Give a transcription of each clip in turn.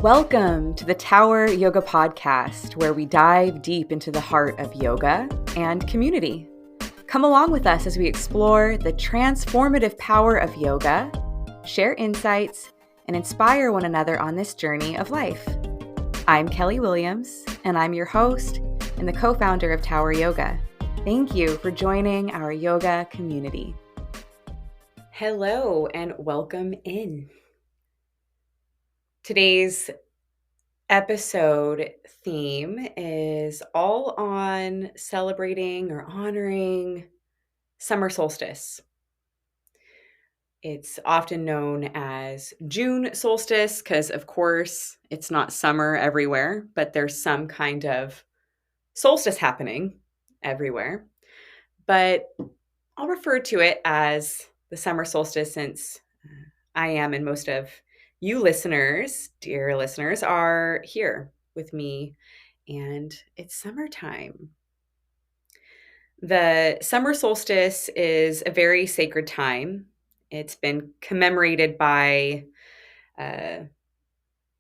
Welcome to the Tower Yoga Podcast, where we dive deep into the heart of yoga and community. Come along with us as we explore the transformative power of yoga, share insights, and inspire one another on this journey of life. I'm Kellee Williams, and I'm your host and the co-founder of Tower Yoga. Thank you for joining our yoga community. Hello, and welcome in. Today's episode theme is all on celebrating or honoring summer solstice. It's often known as June solstice because, of course, it's not summer everywhere, but there's some kind of solstice happening everywhere. But I'll refer to it as the summer solstice since I am, and most of you listeners, dear listeners, are here with me, and it's summertime. The summer solstice is a very sacred time. It's been commemorated by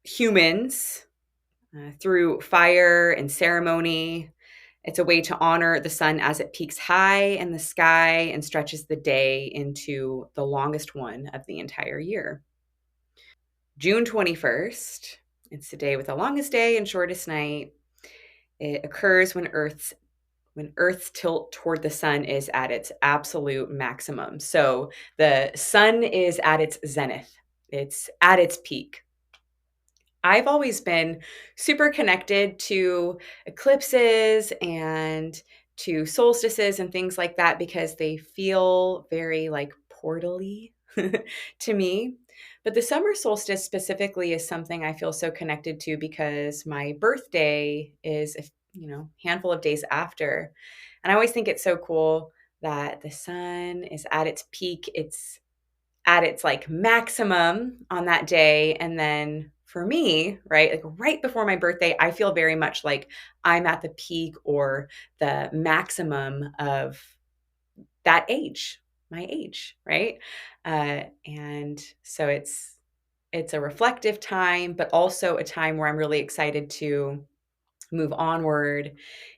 humans through fire and ceremony. It's a way to honor the sun as it peaks high in the sky and stretches the day into the longest one of the entire year. June 21st, it's the day with the longest day and shortest night. It occurs when Earth's tilt toward the sun is at its absolute maximum. So the sun is at its zenith. It's at its peak. I've always been super connected to eclipses and to solstices and things like that because they feel very like portal-y to me. But the summer solstice specifically is something I feel so connected to because my birthday is a handful of days after. And I always think it's so cool that the sun is at its peak. It's at its like maximum on that day. And then for me, right, like right before my birthday, I feel very much like I'm at the peak or the maximum of that age, my age, right? And so it's a reflective time, but also a time where I'm really excited to move onward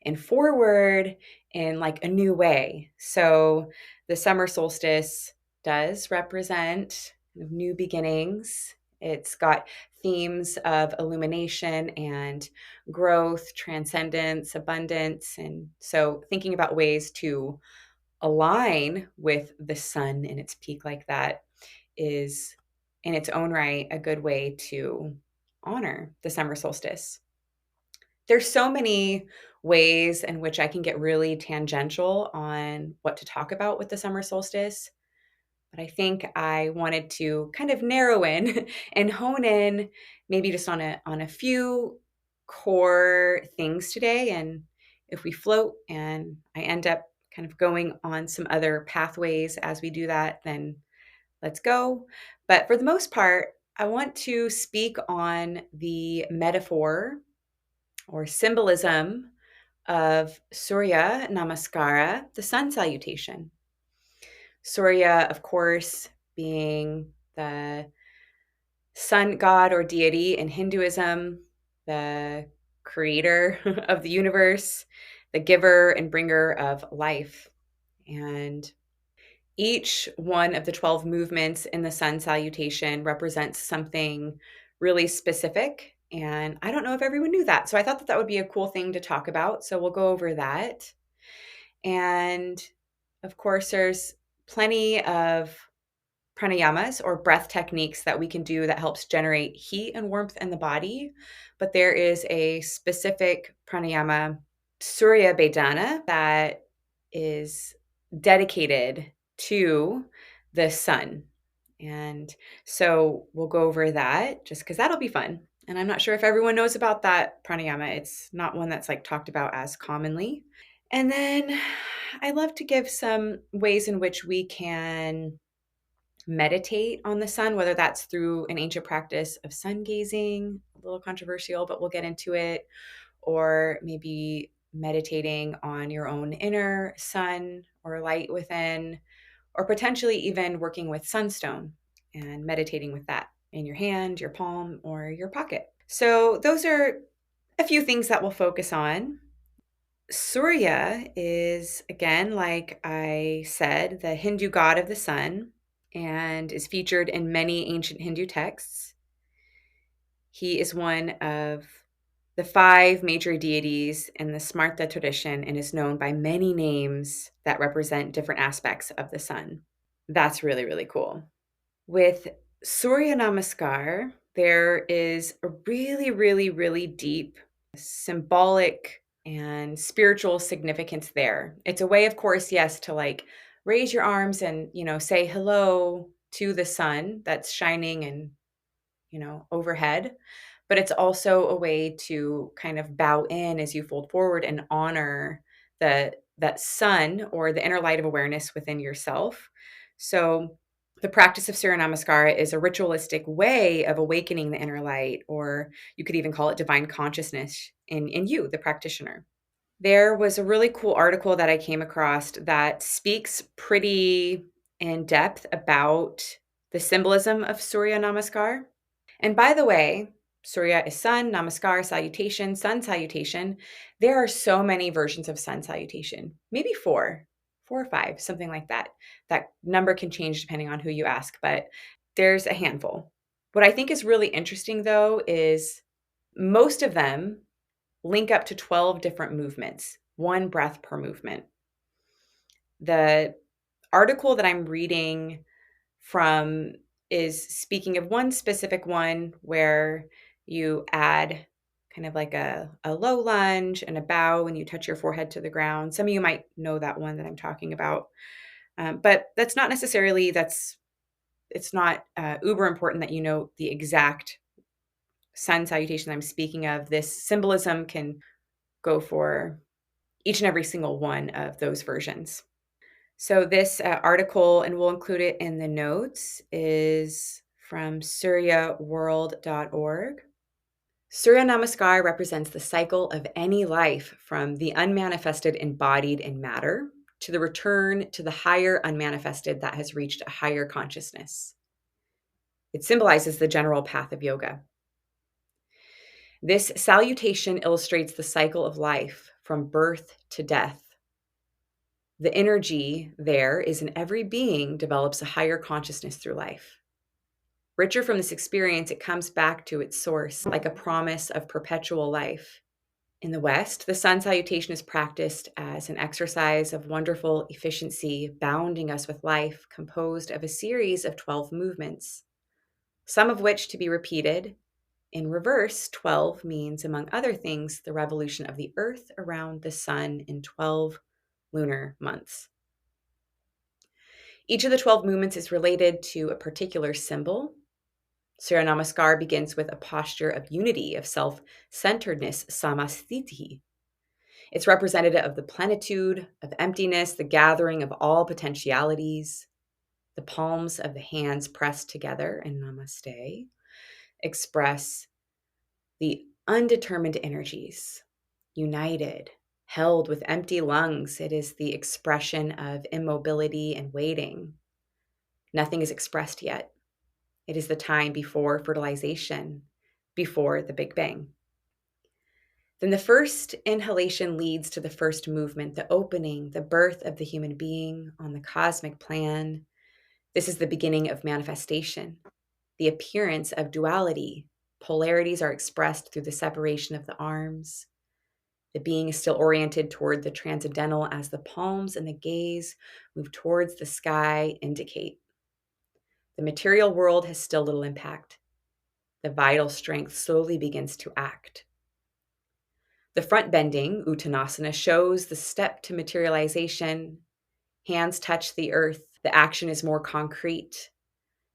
and forward in like a new way. So the summer solstice does represent new beginnings. It's got themes of illumination and growth, transcendence, abundance. And so thinking about ways to align with the sun in its peak like that is in its own right a good way to honor the summer solstice. There's so many ways in which I can get really tangential on what to talk about with the summer solstice, but I think I wanted to kind of narrow in and hone in maybe just on a few core things today. And if we float and I end up kind of going on some other pathways as we do that, then let's go. But for the most part, I want to speak on the metaphor or symbolism of Surya Namaskara, the sun salutation. Surya, of course, being the sun god or deity in Hinduism, the creator of the universe, the giver and bringer of life. And each one of the 12 movements in the sun salutation represents something really specific. And I don't know if everyone knew that. So I thought that that would be a cool thing to talk about. So we'll go over that. And of course, there's plenty of pranayamas or breath techniques that we can do that helps generate heat and warmth in the body. But there is a specific pranayama, Surya Bhedana, that is dedicated to the sun. And so we'll go over that just because that'll be fun. And I'm not sure if everyone knows about that pranayama. It's not one that's like talked about as commonly. And then I love to give some ways in which we can meditate on the sun, whether that's through an ancient practice of sun gazing, a little controversial, but we'll get into it, or maybe meditating on your own inner sun or light within, or potentially even working with sunstone and meditating with that in your hand, your palm, or your pocket. So those are a few things that we'll focus on. Surya is, again, like I said, the Hindu god of the sun and is featured in many ancient Hindu texts. He is one of the five major deities in the Smarta tradition and is known by many names that represent different aspects of the sun. That's really, really cool. With Surya Namaskar, there is a really, really, really deep symbolic and spiritual significance there. It's a way, of course, yes, to like raise your arms and, say hello to the sun that's shining and, overhead. But it's also a way to kind of bow in as you fold forward and honor that sun or the inner light of awareness within yourself. So the practice of Surya Namaskar is a ritualistic way of awakening the inner light, or you could even call it divine consciousness in you, the practitioner. There was a really cool article that I came across that speaks pretty in depth about the symbolism of Surya Namaskar. And by the way, Surya is sun, Namaskar, salutation, sun salutation. There are so many versions of sun salutation, maybe four or five, something like that. That number can change depending on who you ask, but there's a handful. What I think is really interesting, though, is most of them link up to 12 different movements, one breath per movement. The article that I'm reading from is speaking of one specific one where you add kind of like a low lunge and a bow when you touch your forehead to the ground. Some of you might know that one that I'm talking about. But that's not necessarily, it's not uber important that you know the exact sun salutation I'm speaking of. This symbolism can go for each and every single one of those versions. So this article, and we'll include it in the notes, is from suryaworld.org. Surya Namaskar represents the cycle of any life from the unmanifested embodied in matter to the return to the higher unmanifested that has reached a higher consciousness. It symbolizes the general path of yoga. This salutation illustrates the cycle of life from birth to death. The energy there is in every being develops a higher consciousness through life. Richer from this experience, it comes back to its source like a promise of perpetual life. In the West, the sun salutation is practiced as an exercise of wonderful efficiency, bounding us with life, composed of a series of 12 movements, some of which to be repeated. In reverse, 12 means, among other things, the revolution of the earth around the sun in 12 lunar months. Each of the 12 movements is related to a particular symbol. Surya Namaskar begins with a posture of unity, of self-centeredness, samasthiti. It's representative of the plenitude, of emptiness, the gathering of all potentialities. The palms of the hands pressed together in namaste express the undetermined energies, united, held with empty lungs. It is the expression of immobility and waiting. Nothing is expressed yet. It is the time before fertilization, before the Big Bang. Then the first inhalation leads to the first movement, the opening, the birth of the human being on the cosmic plan. This is the beginning of manifestation, the appearance of duality. Polarities are expressed through the separation of the arms. The being is still oriented toward the transcendental as the palms and the gaze move towards the sky indicate. The material world has still little impact. The vital strength slowly begins to act. The front bending, Uttanasana, shows the step to materialization. Hands touch the earth. The action is more concrete.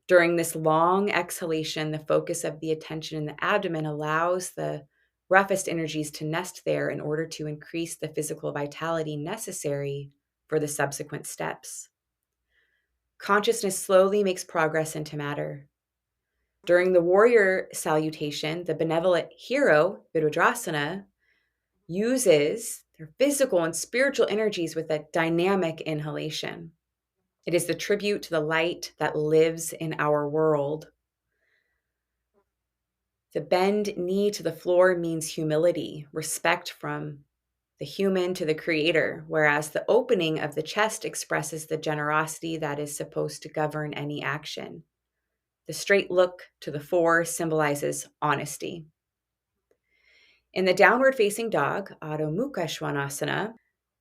During this long exhalation, the focus of the attention in the abdomen allows the roughest energies to nest there in order to increase the physical vitality necessary for the subsequent steps. Consciousness slowly makes progress into matter. During the warrior salutation, the benevolent hero, Virudasana, uses their physical and spiritual energies with a dynamic inhalation. It is the tribute to the light that lives in our world. The bend knee to the floor means humility, respect from the human to the creator, whereas the opening of the chest expresses the generosity that is supposed to govern any action. The straight look to the fore symbolizes honesty. In the downward facing dog, Adho Mukha Svanasana,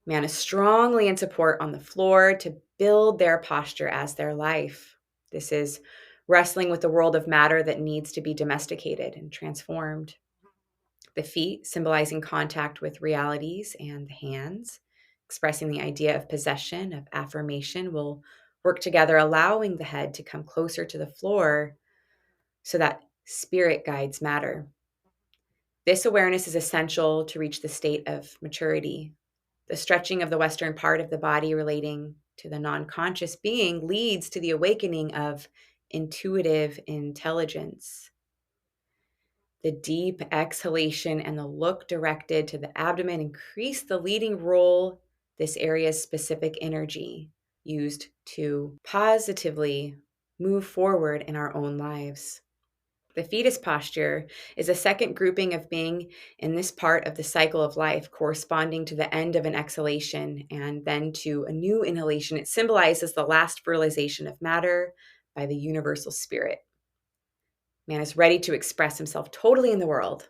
man is strongly in support on the floor to build their posture as their life. This is wrestling with the world of matter that needs to be domesticated and transformed. The feet symbolizing contact with realities, and the hands expressing the idea of possession, of affirmation, will work together, allowing the head to come closer to the floor so that spirit guides matter. This awareness is essential to reach the state of maturity. The stretching of the western part of the body relating to the non-conscious being leads to the awakening of intuitive intelligence. The deep exhalation and the look directed to the abdomen increase the leading role, this area's specific energy used to positively move forward in our own lives. The fetus posture is a second grouping of being in this part of the cycle of life, corresponding to the end of an exhalation and then to a new inhalation. It symbolizes the last fertilization of matter by the universal spirit. Man is ready to express himself totally in the world.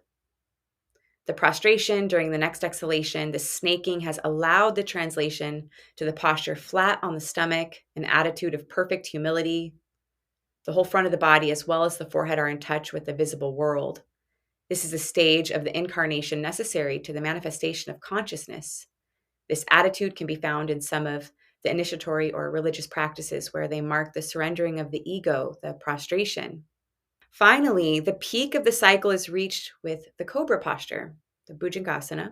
The prostration during the next exhalation, the snaking, has allowed the translation to the posture flat on the stomach, an attitude of perfect humility. The whole front of the body, as well as the forehead, are in touch with the visible world. This is a stage of the incarnation necessary to the manifestation of consciousness. This attitude can be found in some of the initiatory or religious practices where they mark the surrendering of the ego, the prostration. Finally, the peak of the cycle is reached with the cobra posture, the Bhujangasana.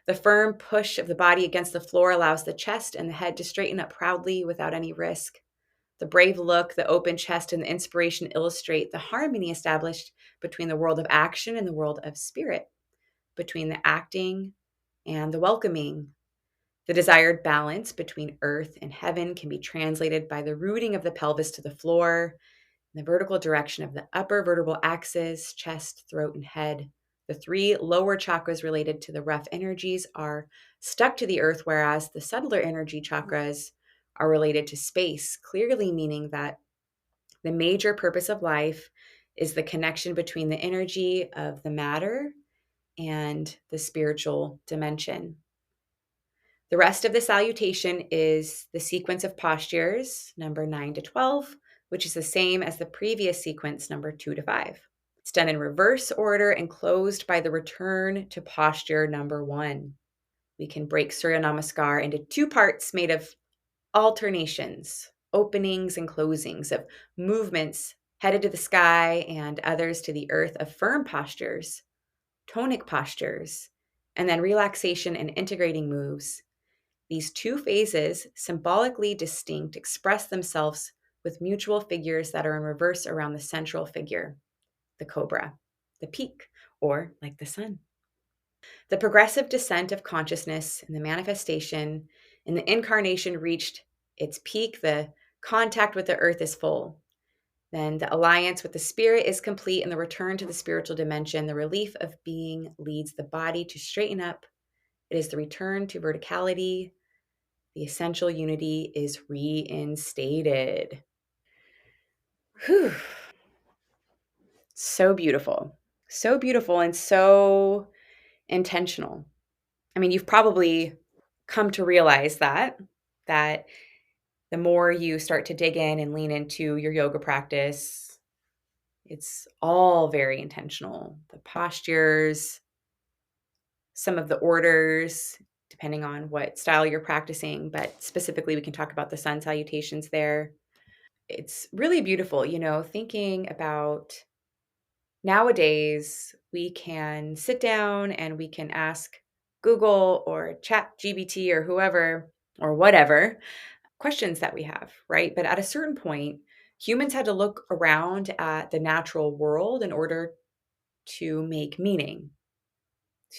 The firm push of the body against the floor allows the chest and the head to straighten up proudly without any risk. The brave look, the open chest, and the inspiration illustrate the harmony established between the world of action and the world of spirit, between the acting and the welcoming. The desired balance between earth and heaven can be translated by the rooting of the pelvis to the floor, the vertical direction of the upper vertebral axis, chest, throat, and head. The three lower chakras related to the rough energies are stuck to the earth, whereas the subtler energy chakras are related to space, clearly meaning that the major purpose of life is the connection between the energy of the matter and the spiritual dimension. The rest of the salutation is the sequence of postures, number 9 to 12, which is the same as the previous sequence, number 2 to 5. It's done in reverse order and closed by the return to posture number 1. We can break Surya Namaskar into two parts made of alternations, openings and closings of movements headed to the sky and others to the earth, of firm postures, tonic postures, and then relaxation and integrating moves. These two phases, symbolically distinct, express themselves with mutual figures that are in reverse around the central figure, the cobra, the peak, or like the sun. The progressive descent of consciousness and the manifestation in the incarnation reached its peak. The contact with the earth is full. Then the alliance with the spirit is complete, and the return to the spiritual dimension, the relief of being, leads the body to straighten up. It is the return to verticality. The essential unity is reinstated. Whew. So beautiful. So beautiful and so intentional. I mean, you've probably come to realize that the more you start to dig in and lean into your yoga practice, it's all very intentional. The postures, some of the orders, depending on what style you're practicing, but specifically we can talk about the sun salutations there. It's really beautiful, thinking about nowadays we can sit down and we can ask Google or Chat GBT or whoever or whatever questions that we have, right? But at a certain point, humans had to look around at the natural world in order to make meaning,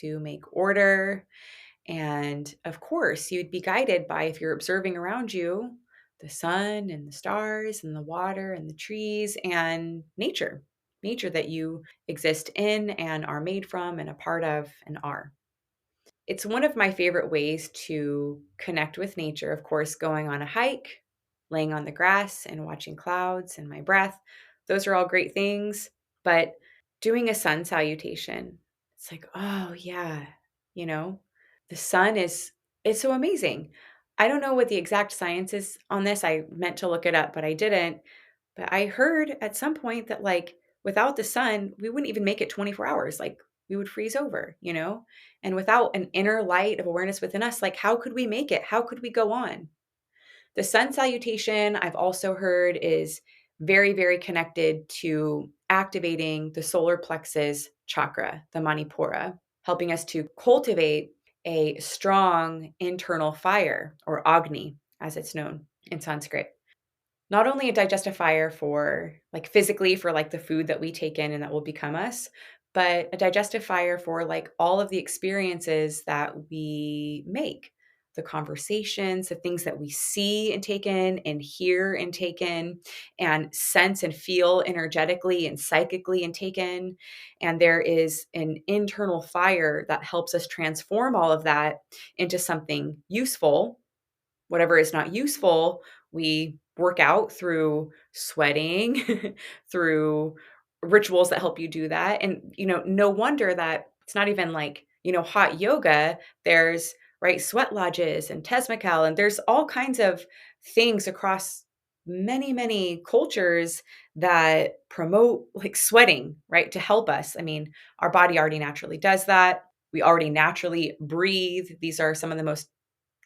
to make order. And of course, you'd be guided by, if you're observing around you, the sun and the stars and the water and the trees and nature. nature that you exist in and are made from and a part of and are. It's one of my favorite ways to connect with nature. Of course, going on a hike, laying on the grass and watching clouds and my breath. Those are all great things. But doing a sun salutation, it's like, oh, yeah, you know, the sun is, it's so amazing. I don't know what the exact science is on this. I meant to look it up, but I didn't. But I heard at some point that, like, without the sun, we wouldn't even make it 24 hours. Like, we would freeze over, you know? And without an inner light of awareness within us, like, how could we make it? How could we go on? The sun salutation, I've also heard, is very, very connected to activating the solar plexus chakra, the Manipura, helping us to cultivate a strong internal fire, or Agni, as it's known in Sanskrit. Not only a digestifier for, like, physically for, like, the food that we take in and that will become us, but a digestifier for, like, all of the experiences that we make, the conversations, the things that we see and take in and hear and take in and sense and feel energetically and psychically and take in. And there is an internal fire that helps us transform all of that into something useful. Whatever is not useful, we work out through sweating, through rituals that help you do that. And, no wonder that it's not even like, hot yoga. There's, right, sweat lodges and Tesmakal, and there's all kinds of things across many, many cultures that promote, like, sweating, right, to help us. I mean, our body already naturally does that. We already naturally breathe. These are some of the most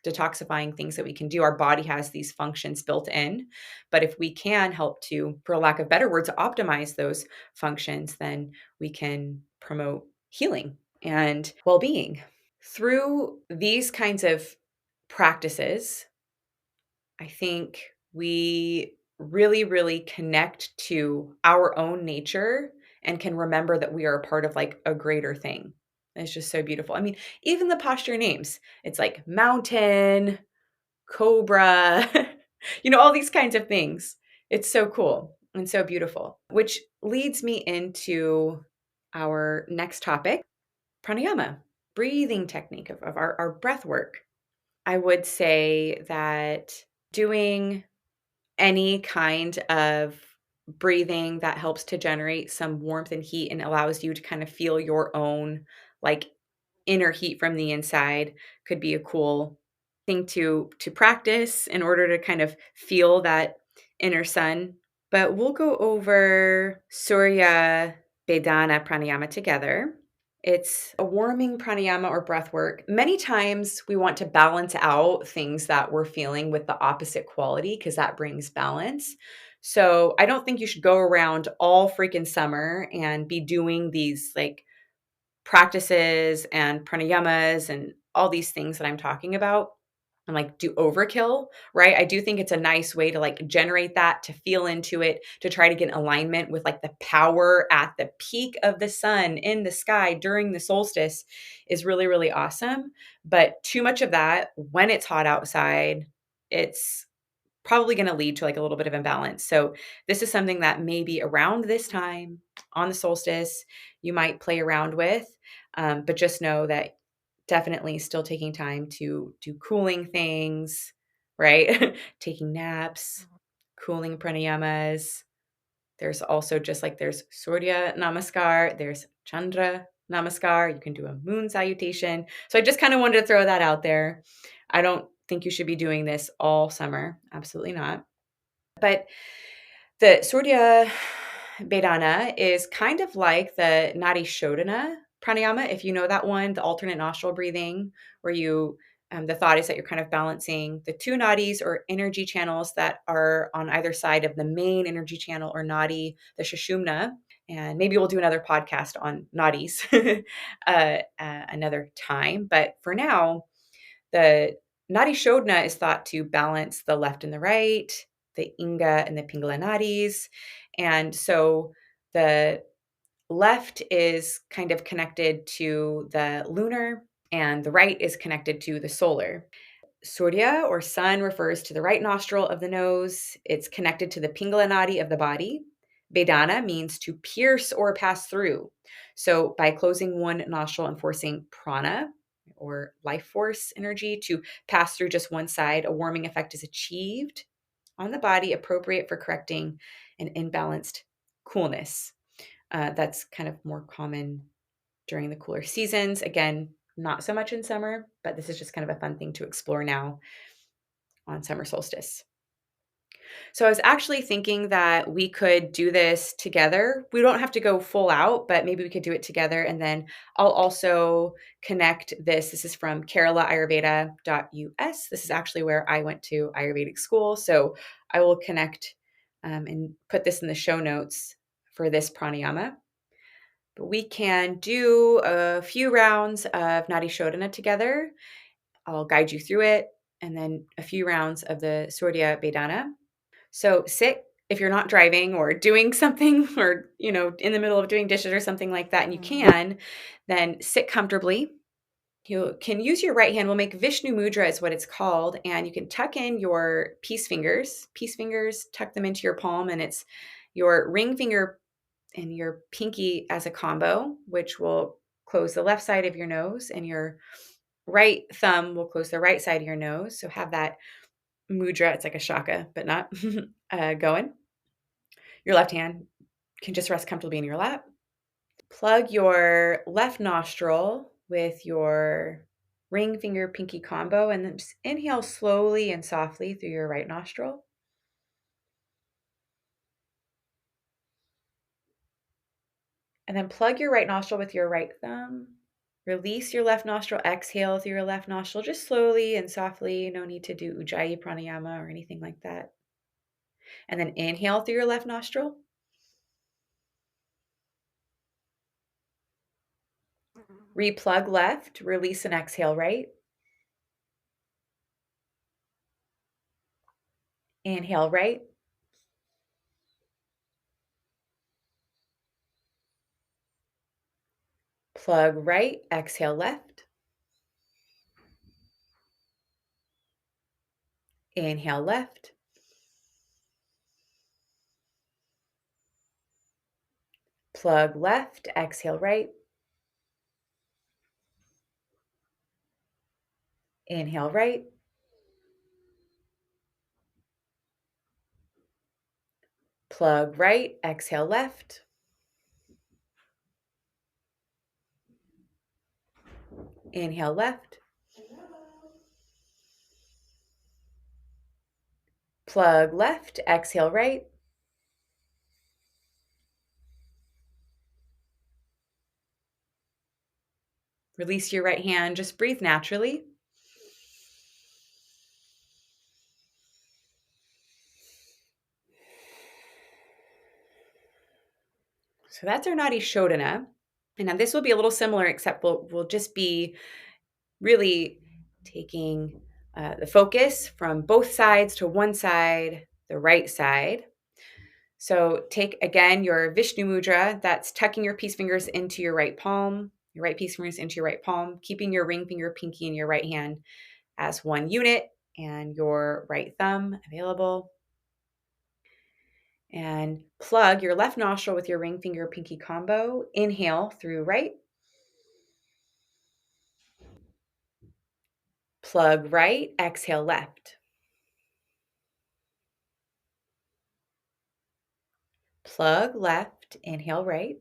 detoxifying things that we can do. Our body has these functions built in. But if we can help to, for lack of better words, optimize those functions, then we can promote healing and well being. Through these kinds of practices, I think we really, really connect to our own nature and can remember that we are a part of, like, a greater thing. It's just so beautiful. I mean, even the posture names, it's like mountain, cobra, all these kinds of things. It's so cool and so beautiful, which leads me into our next topic, pranayama, breathing technique of our breath work. I would say that doing any kind of breathing that helps to generate some warmth and heat and allows you to kind of feel your own, like, inner heat from the inside could be a cool thing to practice in order to kind of feel that inner sun. But we'll go over Surya Bhedana Pranayama together. It's a warming pranayama or breath work. Many times we want to balance out things that we're feeling with the opposite quality because that brings balance. So I don't think you should go around all freaking summer and be doing these, like, practices and pranayamas and all these things that I'm talking about and, like, do overkill, right? I do think it's a nice way to, like, generate that, to feel into it, to try to get in alignment with, like, the power at the peak of the sun in the sky during the solstice is really, really awesome. But too much of that when it's hot outside, it's probably going to lead to, like, a little bit of imbalance. So this is something that maybe around this time on the solstice you might play around with, but just know that definitely still taking time to do cooling things, right? Taking naps, cooling pranayamas. There's also, just like there's Surya Namaskar, there's Chandra Namaskar. You can do a moon salutation. So I just kind of wanted to throw that out there. I don't think you should be doing this all summer. Absolutely not. But the Surya Bhedana is kind of like the Nadi Shodhana pranayama, if you know that one, the alternate nostril breathing, where the thought is that you're kind of balancing the two nadis or energy channels that are on either side of the main energy channel or nadi, the Sushumna. And maybe we'll do another podcast on nadis another time. But for now, the Nadi Shodhana is thought to balance the left and the right, the Inga and the Pingala nadis. And so the left is kind of connected to the lunar and the right is connected to the solar. Surya, or sun, refers to the right nostril of the nose. It's connected to the Pingala nadi of the body. Bhedana means to pierce or pass through. So by closing one nostril and forcing prana or life force energy to pass through just one side, a warming effect is achieved on the body, appropriate for correcting an imbalanced coolness. That's kind of more common during the cooler seasons. Again, not so much in summer, but this is just kind of a fun thing to explore now on summer solstice. So I was actually thinking that we could do this together. We don't have to go full out, but maybe we could do it together. And then I'll also connect this. This is from KeralaAyurveda.us. This is actually where I went to Ayurvedic school. So I will connect and put this in the show notes for this pranayama. But we can do a few rounds of Nadi Shodhana together. I'll guide you through it. And then a few rounds of the Surya Bhedana. So sit if you're not driving or doing something or, in the middle of doing dishes or something like that, and you can, then sit comfortably. You can use your right hand. We'll make Vishnu Mudra is what it's called. And you can tuck in your peace fingers. Peace fingers, tuck them into your palm, and it's your ring finger and your pinky as a combo, which will close the left side of your nose, and your right thumb will close the right side of your nose. So have that mudra. It's like a shaka, but not going. Your left hand can just rest comfortably in your lap. Plug your left nostril with your ring finger pinky combo, and then just inhale slowly and softly through your right nostril. And then plug your right nostril with your right thumb. Release your left nostril. Exhale through your left nostril, just slowly and softly. No need to do Ujjayi pranayama or anything like that. And then inhale through your left nostril. Replug left, release and exhale right. Inhale right. Plug right, exhale left. Inhale left. Plug left, exhale right. Inhale right. Plug right, exhale left. Inhale left. Plug left, exhale right. Release your right hand, just breathe naturally. So that's our Nadi Shodhana. And now this will be a little similar, except we'll just be really taking the focus from both sides to one side, the right side. So take, again, your Vishnu Mudra. That's tucking your peace fingers into your right palm, your right peace fingers into your right palm, keeping your ring finger, pinky in your right hand as one unit, and your right thumb available. And plug your left nostril with your ring finger, pinky combo. Inhale through right. Plug right, exhale left. Plug left, inhale right.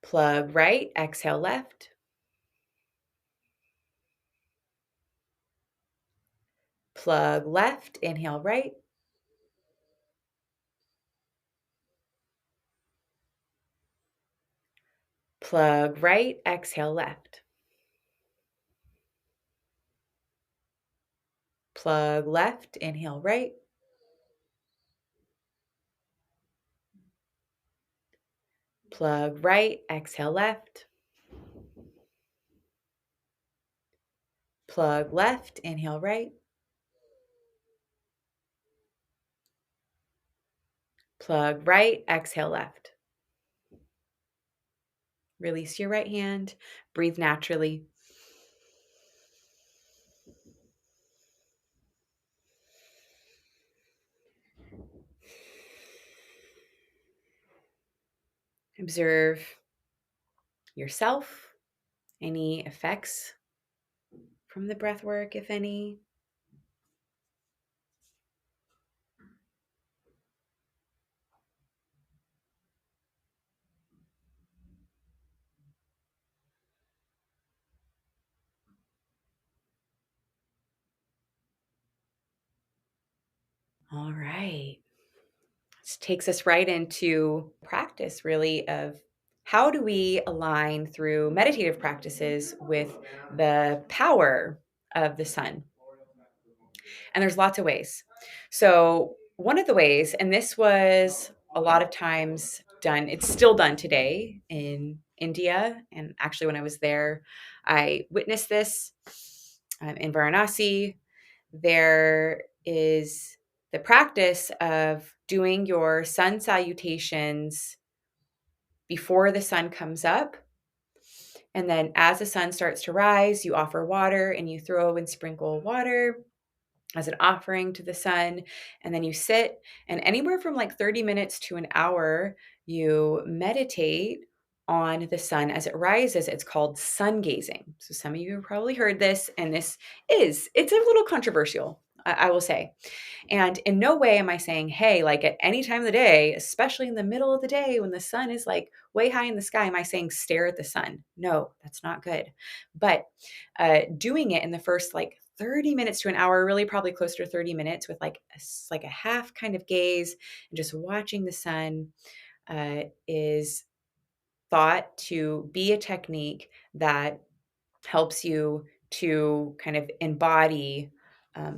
Plug right, exhale left. Plug left, inhale right. Plug right, exhale left. Plug left, inhale right. Plug right, exhale left. Plug left, inhale right. Plug right, exhale left. Release your right hand. Breathe naturally. Observe yourself, any effects from the breath work, if any. All right. This takes us right into practice, really, of how do we align through meditative practices with the power of the sun? And there's lots of ways. So, one of the ways, and this was a lot of times done, it's still done today in India. And actually, when I was there, I witnessed this in Varanasi. There is the practice of doing your sun salutations before the sun comes up. And then as the sun starts to rise, you offer water and you throw and sprinkle water as an offering to the sun. And then you sit, and anywhere from like 30 minutes to an hour, you meditate on the sun as it rises. It's called sun gazing. So some of you have probably heard this, and it's a little controversial, I will say. And in no way am I saying, hey, like at any time of the day, especially in the middle of the day when the sun is like way high in the sky, am I saying stare at the sun? No, that's not good. But doing it in the first like 30 minutes to an hour, really probably closer to 30 minutes with like a half kind of gaze and just watching the sun is thought to be a technique that helps you to kind of embody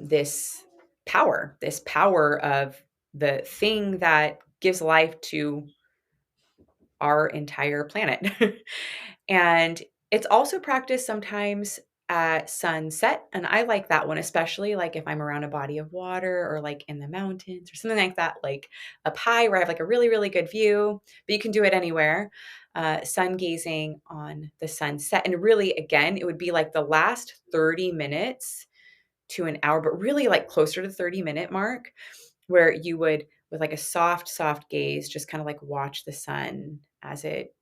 this power of the thing that gives life to our entire planet. And it's also practiced sometimes at sunset. And I like that one, especially like if I'm around a body of water or like in the mountains or something like that, like up high where I have like a really, really good view, but you can do it anywhere. Sun gazing on the sunset. And really, again, it would be like the last 30 minutes to an hour, but really like closer to the 30-minute mark where you would, with like a soft, soft gaze, just kind of like watch the sun as it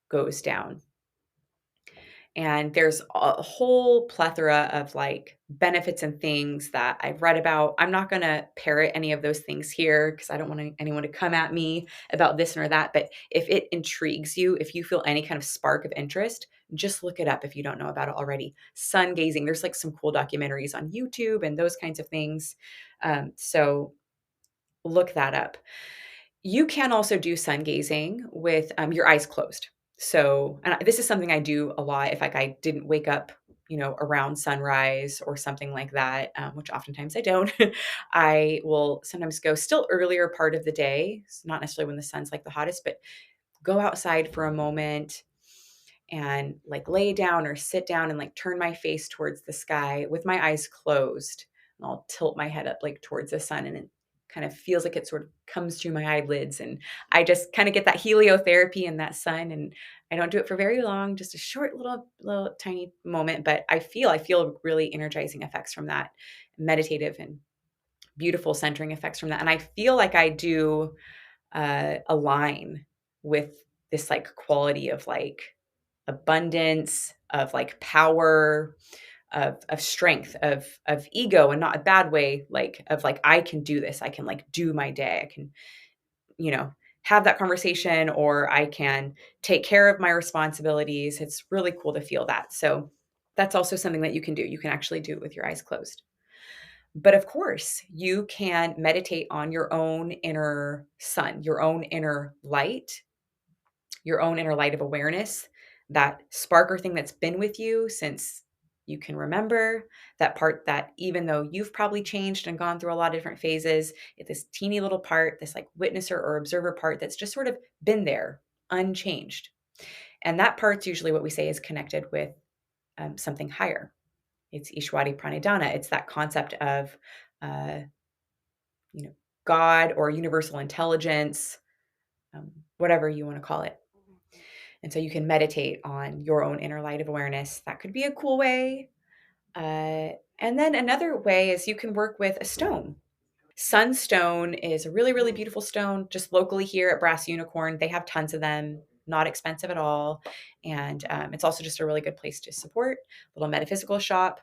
goes down. And there's a whole plethora of like benefits and things that I've read about. I'm not going to parrot any of those things here because I don't want anyone to come at me about this or that. But if it intrigues you, if you feel any kind of spark of interest, just look it up if you don't know about it already. Sun gazing. There's like some cool documentaries on YouTube and those kinds of things. So look that up. You can also do sun gazing with your eyes closed. So, and this is something I do a lot if like I didn't wake up, around sunrise or something like that, which oftentimes I don't. I will sometimes go still earlier part of the day, not necessarily when the sun's like the hottest, but go outside for a moment and like lay down or sit down and like turn my face towards the sky with my eyes closed. And I'll tilt my head up like towards the sun, and it kind of feels like it sort of comes through my eyelids. And I just kind of get that heliotherapy in that sun. And I don't do it for very long, just a short little tiny moment, but I feel really energizing effects from that, meditative and beautiful centering effects from that. And I feel like I do align with this like quality of like abundance, of like power, of strength, of ego, and not a bad way, like of like I can do this, I can like do my day, I can, you know, have that conversation, or I can take care of my responsibilities. It's really cool to feel that. So that's also something that you can do. You can actually do it with your eyes closed. But of course, you can meditate on your own inner sun, your own inner light, your own inner light of awareness, that spark or thing that's been with you since you can remember, that part that even though you've probably changed and gone through a lot of different phases, it's this teeny little part, this like witnesser or observer part that's just sort of been there, unchanged. And that part's usually what we say is connected with something higher. It's Ishwari Pranidhana. It's that concept of, uh, you know, God or universal intelligence, whatever you want to call it. And so you can meditate on your own inner light of awareness. That could be a cool way. And then another way is you can work with a stone. Sunstone is a really, really beautiful stone. Just locally here at Brass Unicorn, they have tons of them. not expensive at all. And it's also just a really good place to support, little metaphysical shop.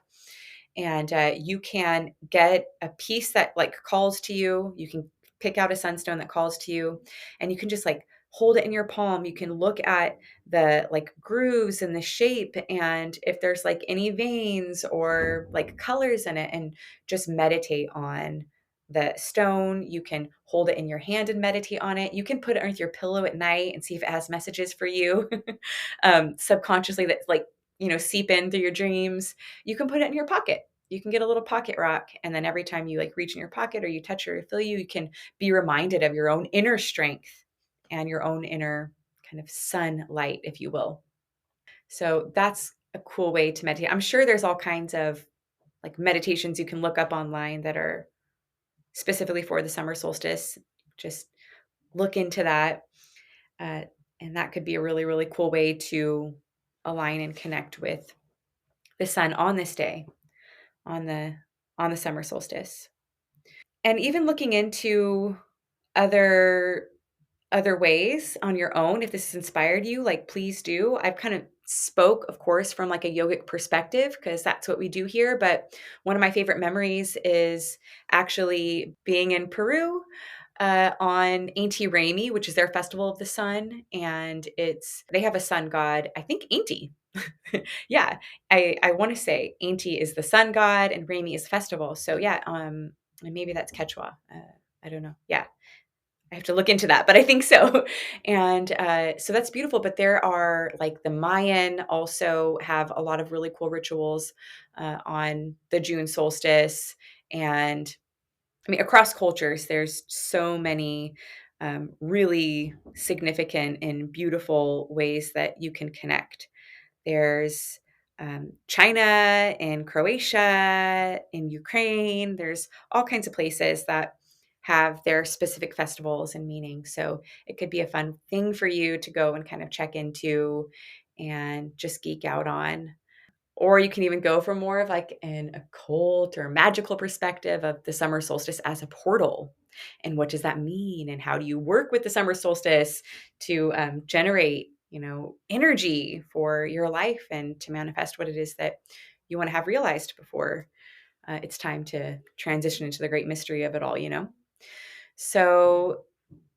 And you can get a piece that like calls to you. You can pick out a sunstone that calls to you, and you can just like hold it in your palm. You can look at the like grooves and the shape, and if there's like any veins or like colors in it, and just meditate on the stone. You can hold it in your hand and meditate on it. You can put it underneath your pillow at night and see if it has messages for you subconsciously that like, seep in through your dreams. You can put it in your pocket. You can get a little pocket rock, and then every time you like reach in your pocket or you touch or feel you can be reminded of your own inner strength and your own inner kind of sunlight, if you will. So that's a cool way to meditate. I'm sure there's all kinds of like meditations you can look up online that are specifically for the summer solstice. Just look into that. And that could be a really, really cool way to align and connect with the sun on this day, on the summer solstice. And even looking into other ways on your own, if this has inspired you, like please do. I've kind of spoke, of course, from like a yogic perspective because that's what we do here. But one of my favorite memories is actually being in Peru on Inti Raymi, which is their festival of the sun, and they have a sun god. I think Inti. Yeah, I want to say Inti is the sun god and Raymi is festival. So yeah, and maybe that's Quechua. I don't know. Yeah, I have to look into that, but I think so. And so that's beautiful. But there are like the Mayan also have a lot of really cool rituals on the June solstice. And I mean, across cultures, there's so many really significant and beautiful ways that you can connect. There's China and Croatia, in Ukraine. There's all kinds of places that have their specific festivals and meanings. So it could be a fun thing for you to go and kind of check into and just geek out on. Or you can even go from more of like an occult or magical perspective of the summer solstice as a portal. And what does that mean? And how do you work with the summer solstice to generate, energy for your life and to manifest what it is that you want to have realized before it's time to transition into the great mystery of it all, So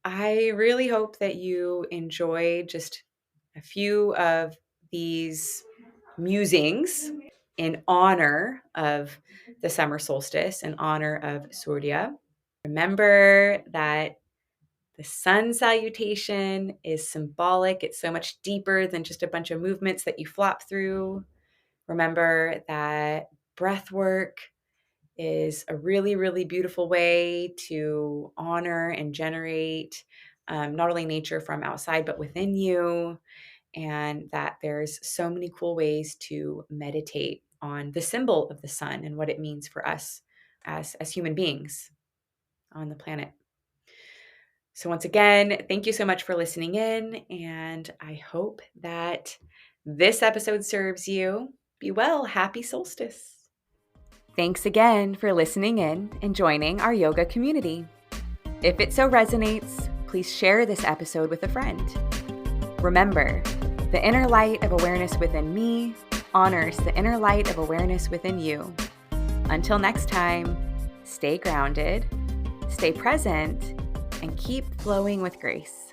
I really hope that you enjoy just a few of these musings in honor of the summer solstice, in honor of Surya. Remember that the sun salutation is symbolic. It's so much deeper than just a bunch of movements that you flop through. Remember that breath work is a really, really beautiful way to honor and generate not only nature from outside, but within you. And that there's so many cool ways to meditate on the symbol of the sun and what it means for us as human beings on the planet. So once again, thank you so much for listening in, and I hope that this episode serves you. Be well. Happy solstice. Thanks again for listening in and joining our yoga community. If it so resonates, please share this episode with a friend. Remember, the inner light of awareness within me honors the inner light of awareness within you. Until next time, stay grounded, stay present, and keep flowing with grace.